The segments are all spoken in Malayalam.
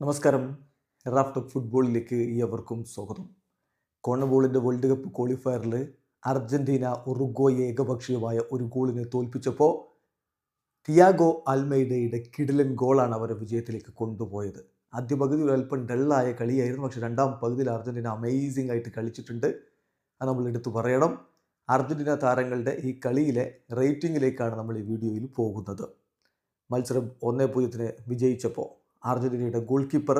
നമസ്കാരം. റാഫ്റ്റ് ഫുട്ബോളിലേക്ക് ഏവർക്കും സ്വാഗതം. കോൺബോളിൻ്റെ വേൾഡ് കപ്പ് ക്വാളിഫയറിൽ അർജൻറ്റീന ഉറുഗ്വായെ ഏകപക്ഷീയമായ ഒരു ഗോളിനെ തോൽപ്പിച്ചപ്പോൾ തിയാഗോ അൽമൈഡയുടെ കിടിലൻ ഗോളാണ് അവരെ വിജയത്തിലേക്ക് കൊണ്ടുപോയത്. ആദ്യ പകുതി ഒരു അല്പം ഡള്ളായ കളിയായിരുന്നു, പക്ഷേ രണ്ടാം പകുതിയിൽ അർജൻറ്റീന അമേസിംഗ് ആയിട്ട് കളിച്ചിട്ടുണ്ട്. അത് നമ്മൾ എടുത്തു പറയണം. അർജൻറ്റീന താരങ്ങളുടെ ഈ കളിയിലെ റേറ്റിങ്ങിലേക്കാണ് നമ്മൾ ഈ വീഡിയോയിൽ പോകുന്നത്. മത്സരം 1-0 വിജയിച്ചപ്പോൾ അർജൻറ്റീനയുടെ ഗോൾ കീപ്പർ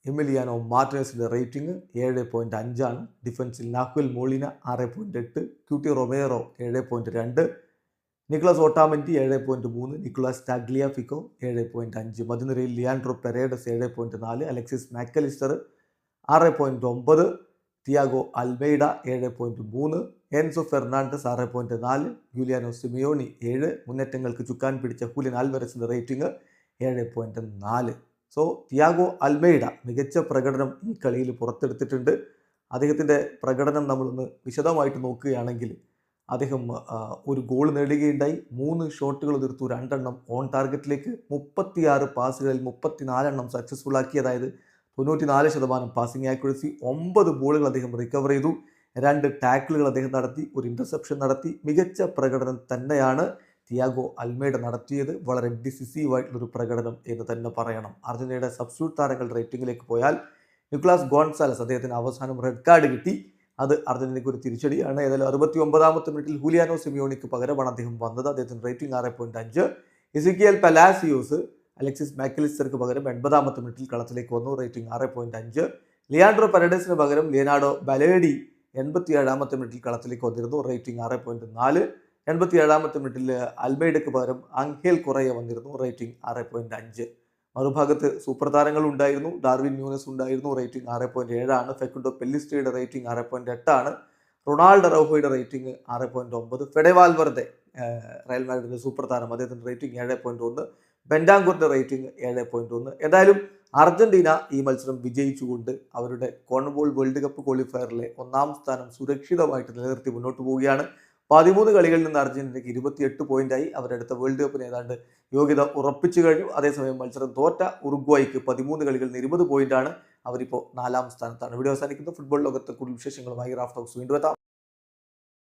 എമിലിയാനോ മാർട്ടിനസിൻ്റെ റേറ്റിംഗ് 7.5 ഡിഫൻസിൽ Nahuel Molina 6.8, Cuti Romero 7.2, Nicolas Otamendi 7.3, Nicolas Tagliafico 7.5, മധ്യനിരയിൽ Leandro Paredes 7.4, Alexis Mac Allister 6.9, Thiago Almada 7.3, Enzo Fernandez 6.4, Giuliano Simeone 7, മുന്നേറ്റങ്ങൾക്ക് ചുക്കാൻ പിടിച്ച ഹൂലിയൻ ആൽവരസിൻ്റെ റേറ്റിംഗ് 7.4. സോ തിയാഗോ അൽമൈഡ മികച്ച പ്രകടനം ഈ കളിയിൽ പുറത്തെടുത്തിട്ടുണ്ട്. അദ്ദേഹത്തിൻ്റെ പ്രകടനം നമ്മളൊന്ന് വിശദമായിട്ട് നോക്കുകയാണെങ്കിൽ അദ്ദേഹം ഒരു ഗോൾ നേടുകയുണ്ടായി, 3 ഷോട്ടുകൾ തീർത്തു, 2 ഓൺ ടാർഗറ്റിലേക്ക്, 36 പാസുകളിൽ 34 സക്സസ്ഫുൾ ആക്കി, അതായത് 94% പാസിംഗ് ആക്യുറസി, 9 ബോളുകൾ അദ്ദേഹം റിക്കവർ ചെയ്തു, 2 ടാക്കിളുകൾ അദ്ദേഹം നടത്തി, ഒരു ഇൻ്റർസെപ്ഷൻ നടത്തി. മികച്ച പ്രകടനം തന്നെയാണ് തിയാഗോ അൽമൈഡ നടത്തിയത്. വളരെ ഡിസിസീവായിട്ടുള്ളൊരു പ്രകടനം എന്ന് തന്നെ പറയണം. അർജന്റീനയുടെ സബ്സ്റ്റിറ്റ്യൂട്ട് താരങ്ങളുടെ റേറ്റിംഗിലേക്ക് പോയാൽ നിക്കോളാസ് ഗോൺസാലസ് അദ്ദേഹത്തിന് അവസാനം റെഡ് കാർഡ് കിട്ടി. അത് അർജന്റീനയ്ക്ക് ഒരു തിരിച്ചടിയാണ്. ഏതായാലും 69-ാമത്തെ മിനിറ്റിൽ ഹൂലിയാനോ സിമിയോണിക്ക് പകരമാണ് അദ്ദേഹം വന്നത്. അദ്ദേഹത്തിന് റേറ്റിംഗ് 6.5. ഇസിക്കിയൽ പലാസിയോസ് അലക്സിസ് മാക്കലിസ്റ്റർക്ക് പകരം 80-ാമത്തെ മിനിറ്റിൽ കളത്തിലേക്ക് വന്നു, റേറ്റിംഗ് 6.5. ലിയാൻഡ്രോ പെരഡസിന് പകരം ലിയനാർഡോ ബലേഡി 87-ാമത്തെ മിനിറ്റിൽ കളത്തിലേക്ക് വന്നിരുന്നു, റേറ്റിംഗ് 6.4. 87-ാമത്തെ മിനിറ്റിൽ അൽമൈഡയ്ക്ക് പകരം അങ്കേൽ കൊറയ വന്നിരുന്നു, റേറ്റിംഗ് 6.5. മറുഭാഗത്ത് സൂപ്പർ താരങ്ങൾ ഉണ്ടായിരുന്നു. ഡാർവിൻ ന്യൂനസ് ഉണ്ടായിരുന്നു, റേറ്റിംഗ് 6.7. ഫെക്കുണ്ടോ പെല്ലിസ്ട്രിയുടെ റേറ്റിംഗ് 6.8. റൊണാൾഡോ റൗഹോയുടെ റേറ്റിംഗ് 6.9. ഫെഡെ വാൽവെർദെ റയൽ മാഡ്രിഡിന്റെ സൂപ്പർ താരം, അദ്ദേഹത്തിൻ്റെ റേറ്റിംഗ് 7.1. ബെൻഡാങ്കൂറിന്റെ റേറ്റിംഗ് 7.1. എന്തായാലും അർജന്റീന ഈ മത്സരം വിജയിച്ചുകൊണ്ട് അവരുടെ കോൺബോൾ വേൾഡ് കപ്പ് ക്വാളിഫയറിലെ 1-ാം സ്ഥാനം സുരക്ഷിതമായിട്ട് നിലനിർത്തി മുന്നോട്ട് പോവുകയാണ്. 13 കളികളിൽ നിന്ന് അർജന്റീനയ്ക്ക് 28 പോയിന്റായി. അവരെടുത്ത വേൾഡ് കപ്പിന് ഏതാണ്ട് യോഗ്യത ഉറപ്പിച്ചു കഴിഞ്ഞു. അതേസമയം മത്സരം തോറ്റ ഉറുഗ്വായ്ക്ക് 13 കളികളിൽ നിന്ന് 20 പോയിന്റാണ്. അവരിപ്പോൾ 4-ാം സ്ഥാനത്താണ്. വീഡിയോ അവസാനിക്കുന്നു. ഫുട്ബോൾ ലോകത്തെ കൂടുതൽ വിശേഷങ്ങളുമായി റാഫ് ടോക്സ് വീണ്ടും എത്താം.